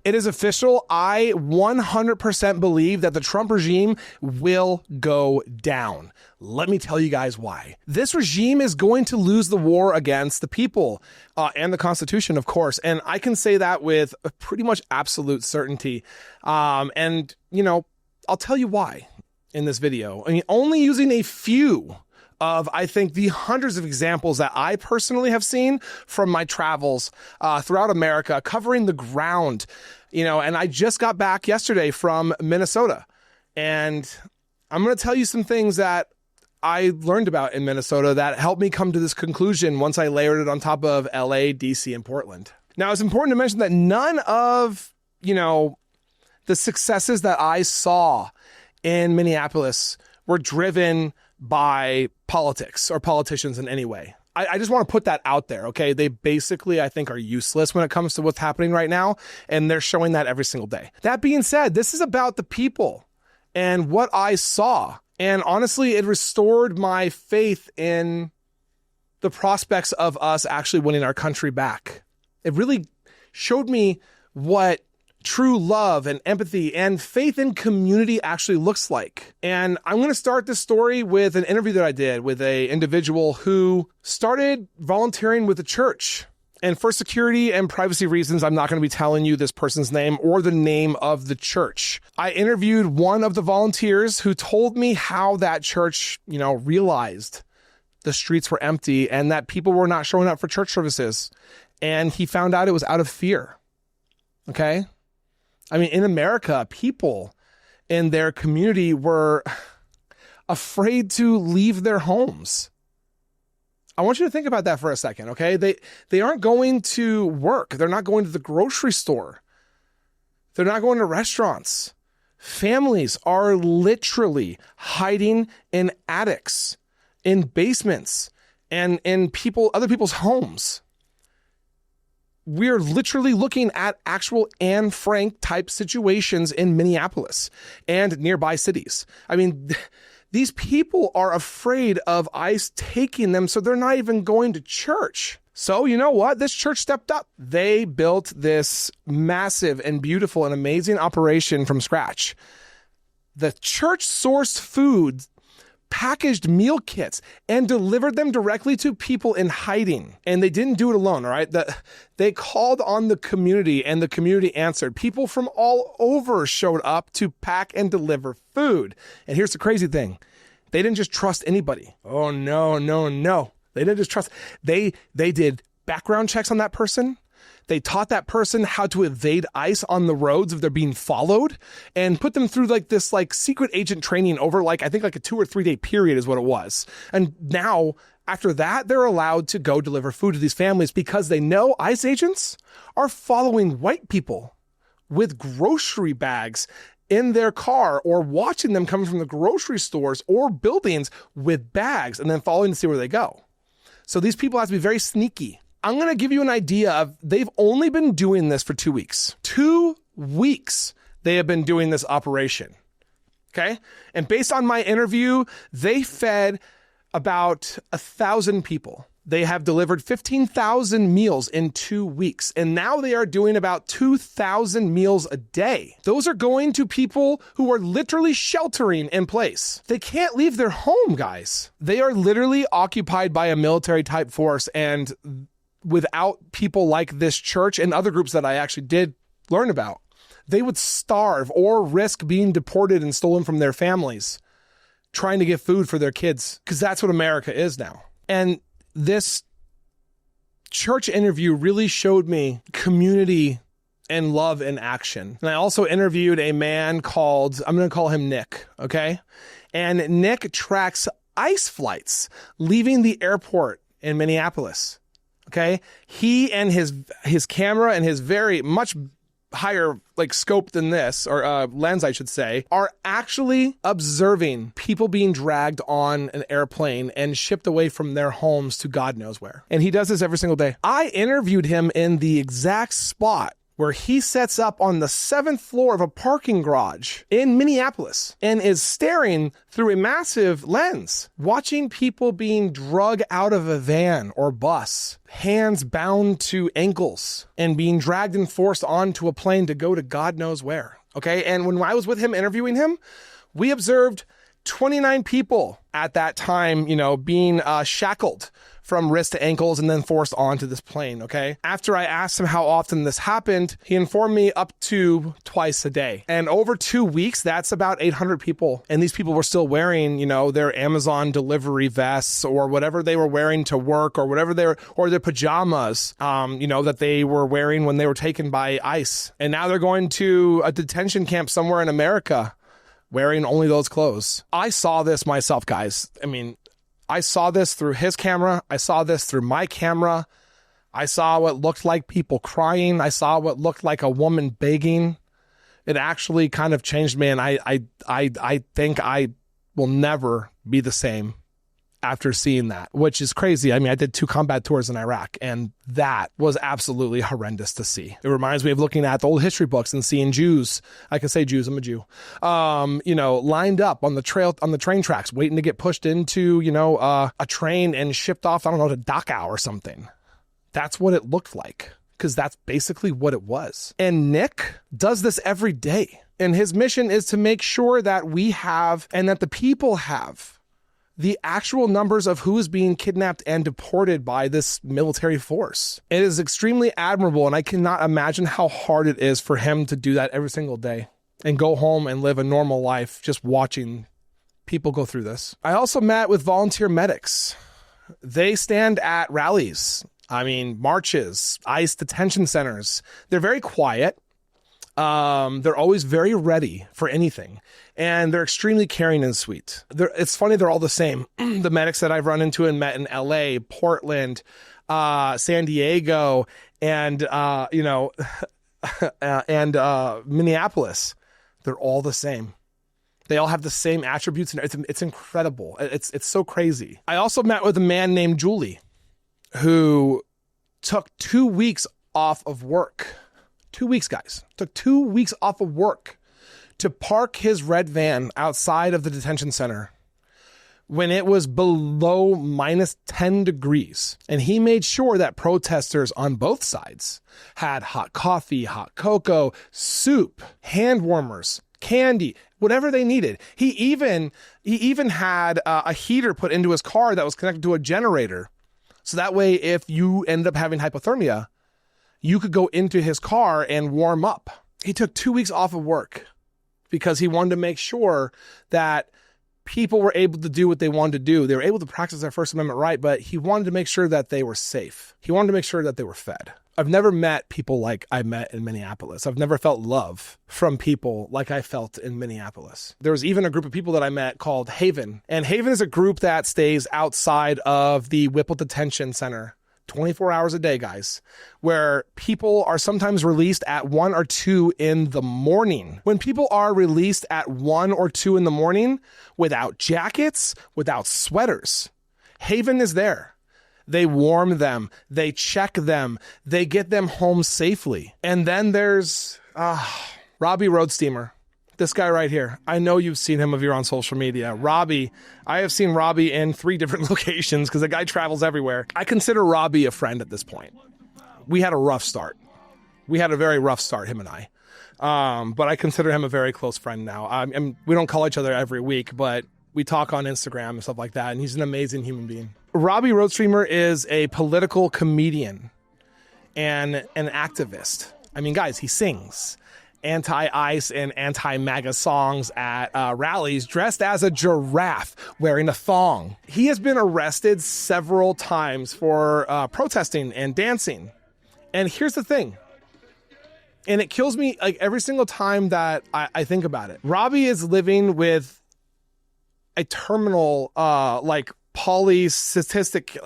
It is official. I 100% believe that the Trump regime will go down. Let me tell you guys why. This regime is going to lose the war against the people and the Constitution, of course. And I can say that with pretty much absolute certainty. And, you know, I'll tell you why in this video. I mean, only using a few of, I think, the hundreds of examples that I personally have seen from my travels throughout America, covering the ground, you know, and I just got back yesterday from Minnesota. And I'm going to tell you some things that I learned about in Minnesota that helped me come to this conclusion once I layered it on top of LA, DC, and Portland. Now, it's important to mention that none of, you know, the successes that I saw in Minneapolis were driven by politics or politicians in any way. I just want to put that out there, okay? They basically, I think, are useless when it comes to what's happening right now, and they're showing that every single day. That being said, this is about the people and what I saw. And honestly, it restored my faith in the prospects of us actually winning our country back. It really showed me what true love and empathy and faith in community actually looks like. And I'm going to start this story with an interview that I did with an individual who started volunteering with the church. And for security and privacy reasons, I'm not going to be telling you this person's name or the name of the church. I interviewed one of the volunteers who told me how that church, you know, realized the streets were empty and that people were not showing up for church services. And he found out it was out of fear. Okay? I mean, in America, people in their community were afraid to leave their homes. I want you to think about that for a second, okay? They aren't going to work. They're not going to the grocery store. They're not going to restaurants. Families are literally hiding in attics, in basements, and in other people's homes. We're literally looking at actual Anne Frank type situations in Minneapolis and nearby cities. I mean, these people are afraid of ICE taking them, so they're not even going to church. So you know what? This church stepped up. They built this massive and beautiful and amazing operation from scratch. The church sourced food, packaged meal kits, and delivered them directly to people in hiding. And they didn't do it alone, all right? They called on the community, and the community answered. People from all over showed up to pack and deliver food. And here's the crazy thing. They didn't just trust anybody. Oh, no. They didn't just trust. They did background checks on that person. They taught that person how to evade ICE on the roads if they're being followed, and put them through this secret agent training over I think a 2 or 3 day period is what it was. And now after that, they're allowed to go deliver food to these families because they know ICE agents are following white people with grocery bags in their car or watching them coming from the grocery stores or buildings with bags and then following to see where they go. So these people have to be very sneaky. I'm going to give you an idea of they've only been doing this for 2 weeks. 2 weeks they have been doing this operation. Okay? And based on my interview, they fed about 1,000 people. They have delivered 15,000 meals in 2 weeks. And now they are doing about 2,000 meals a day. Those are going to people who are literally sheltering in place. They can't leave their home, guys. They are literally occupied by a military type force, and without people like this church and other groups that I actually did learn about, they would starve or risk being deported and stolen from their families trying to get food for their kids, because that's what America is now. And this church interview really showed me community and love in action. And I also interviewed a man called, I'm going to call him Nick, okay? And Nick tracks ICE flights leaving the airport in Minneapolis. Okay, he and his camera and his very much higher scope than this, or lens, I should say, are actually observing people being dragged on an airplane and shipped away from their homes to God knows where. And he does this every single day. I interviewed him in the exact spot where he sets up on the 7th floor of a parking garage in Minneapolis and is staring through a massive lens, watching people being drug out of a van or bus, hands bound to ankles, and being dragged and forced onto a plane to go to God knows where. Okay. And when I was with him interviewing him, we observed 29 people at that time, being shackled from wrist to ankles and then forced onto this plane, okay? After I asked him how often this happened, he informed me up to twice a day. And over 2 weeks, that's about 800 people. And these people were still wearing, their Amazon delivery vests or whatever they were wearing to work or whatever or their pajamas, that they were wearing when they were taken by ICE. And now they're going to a detention camp somewhere in America wearing only those clothes. I saw this myself, guys. I saw this through his camera. I saw this through my camera. I saw what looked like people crying. I saw what looked like a woman begging. It actually kind of changed me, and I think I will never be the same after seeing that, which is crazy. I did 2 combat tours in Iraq, and that was absolutely horrendous to see. It reminds me of looking at the old history books and seeing Jews. I can say Jews, I'm a Jew. Lined up on the train tracks, waiting to get pushed into, a train and shipped off, to Dachau or something. That's what it looked like, because that's basically what it was. And Nick does this every day. And his mission is to make sure that we have, and that the people have, the actual numbers of who is being kidnapped and deported by this military force. It is extremely admirable, and I cannot imagine how hard it is for him to do that every single day and go home and live a normal life just watching people go through this. I also met with volunteer medics. They stand at rallies, marches, ICE detention centers. They're very quiet. They're always very ready for anything. And they're extremely caring and sweet. It's funny, they're all the same. The medics that I've run into and met in LA, Portland, San Diego, and Minneapolis, they're all the same. They all have the same attributes, and it's incredible. It's so crazy. I also met with a man named Julie, who took 2 weeks off of work. 2 weeks, guys. Took 2 weeks off of work to park his red van outside of the detention center when it was below -10 degrees. And he made sure that protesters on both sides had hot coffee, hot cocoa, soup, hand warmers, candy, whatever they needed. He even had a heater put into his car that was connected to a generator. So that way, if you ended up having hypothermia, you could go into his car and warm up. He took 2 weeks off of work because he wanted to make sure that people were able to do what they wanted to do. They were able to practice their First Amendment right, but he wanted to make sure that they were safe. He wanted to make sure that they were fed. I've never met people like I met in Minneapolis. I've never felt love from people like I felt in Minneapolis. There was even a group of people that I met called Haven. And Haven is a group that stays outside of the Whipple Detention Center 24 hours a day, guys, where people are sometimes released at 1 or 2 in the morning. When people are released at 1 or 2 in the morning without jackets, without sweaters, Haven is there. They warm them, they check them, they get them home safely. And then there's Robbie Roadsteamer. This guy right here. I know you've seen him if you're on social media. Robbie, I have seen Robbie in 3 different locations because the guy travels everywhere. I consider Robbie a friend at this point. We had a rough start. We had a very rough start, him and I. But I consider him a very close friend now. And we don't call each other every week, but we talk on Instagram and stuff like that. And he's an amazing human being. Robbie Roadstreamer is a political comedian and an activist. Guys, he sings anti-ICE and anti-MAGA songs at rallies dressed as a giraffe wearing a thong. He has been arrested several times for protesting and dancing. And here's the thing. And it kills me like every single time that I think about it. Robbie is living with a terminal polycystic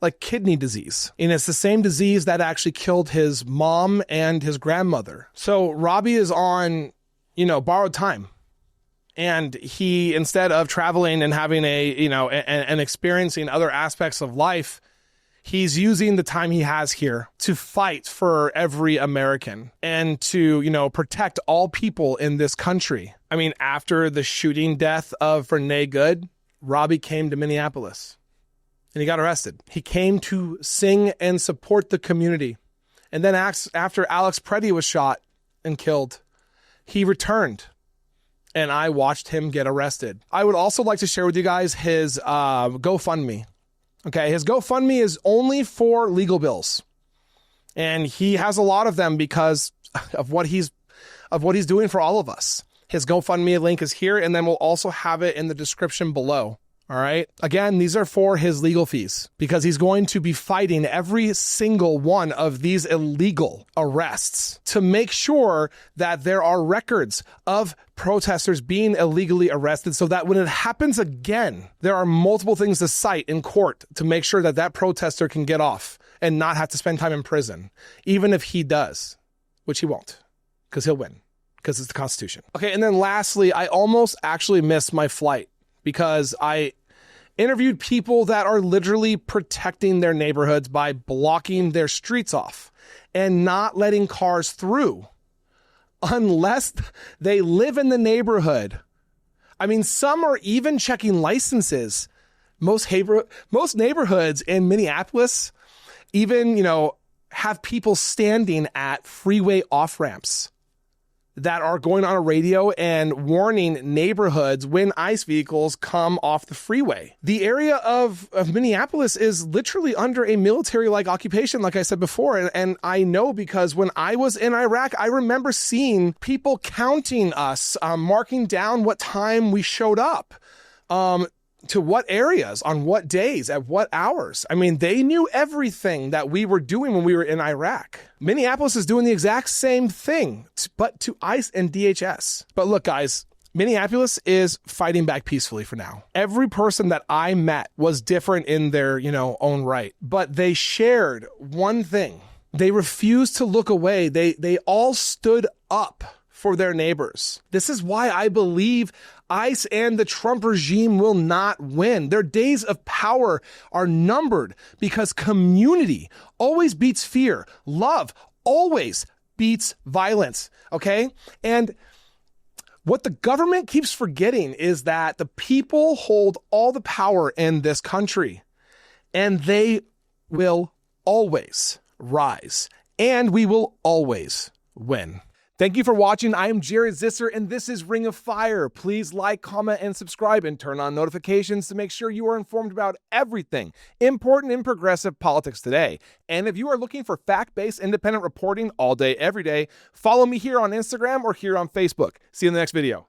like kidney disease. And it's the same disease that actually killed his mom and his grandmother. So Robbie is on, borrowed time. And he, instead of traveling and having and experiencing other aspects of life, He's using the time he has here to fight for every American and to, protect all people in this country. I mean, after the shooting death of Renee Good, Robbie came to Minneapolis and he got arrested. He came to sing and support the community. And then after Alex Preddy was shot and killed, he returned. And I watched him get arrested. I would also like to share with you guys his GoFundMe. Okay, his GoFundMe is only for legal bills. And he has a lot of them because of what he's doing for all of us. His GoFundMe link is here, and then we'll also have it in the description below. All right. Again, these are for his legal fees because he's going to be fighting every single one of these illegal arrests to make sure that there are records of protesters being illegally arrested so that when it happens again, there are multiple things to cite in court to make sure that that protester can get off and not have to spend time in prison, even if he does, which he won't because he'll win because it's the Constitution. Okay. And then lastly, I almost actually missed my flight because I interviewed people that are literally protecting their neighborhoods by blocking their streets off and not letting cars through unless they live in the neighborhood. I mean, some are even checking licenses. Most neighborhoods in Minneapolis even, have people standing at freeway off-ramps that are going on a radio and warning neighborhoods when ICE vehicles come off the freeway. The area of Minneapolis is literally under a military-like occupation, like I said before. And I know because when I was in Iraq, I remember seeing people counting us, marking down what time we showed up, to what areas, on what days, at what hours. I mean, they knew everything that we were doing when we were in Iraq. Minneapolis is doing the exact same thing, but to ICE and DHS. But look, guys, Minneapolis is fighting back peacefully for now. Every person that I met was different in their, own right, but they shared one thing. They refused to look away. They all stood up for their neighbors. This is why I believe ICE and the Trump regime will not win. Their days of power are numbered because community always beats fear. Love always beats violence. Okay? And what the government keeps forgetting is that the people hold all the power in this country, and they will always rise, and we will always win. Thank you for watching. I am Jared Zisser, and this is Ring of Fire. Please like, comment, and subscribe, and turn on notifications to make sure you are informed about everything important in progressive politics today. And if you are looking for fact-based, independent reporting all day, every day, follow me here on Instagram or here on Facebook. See you in the next video.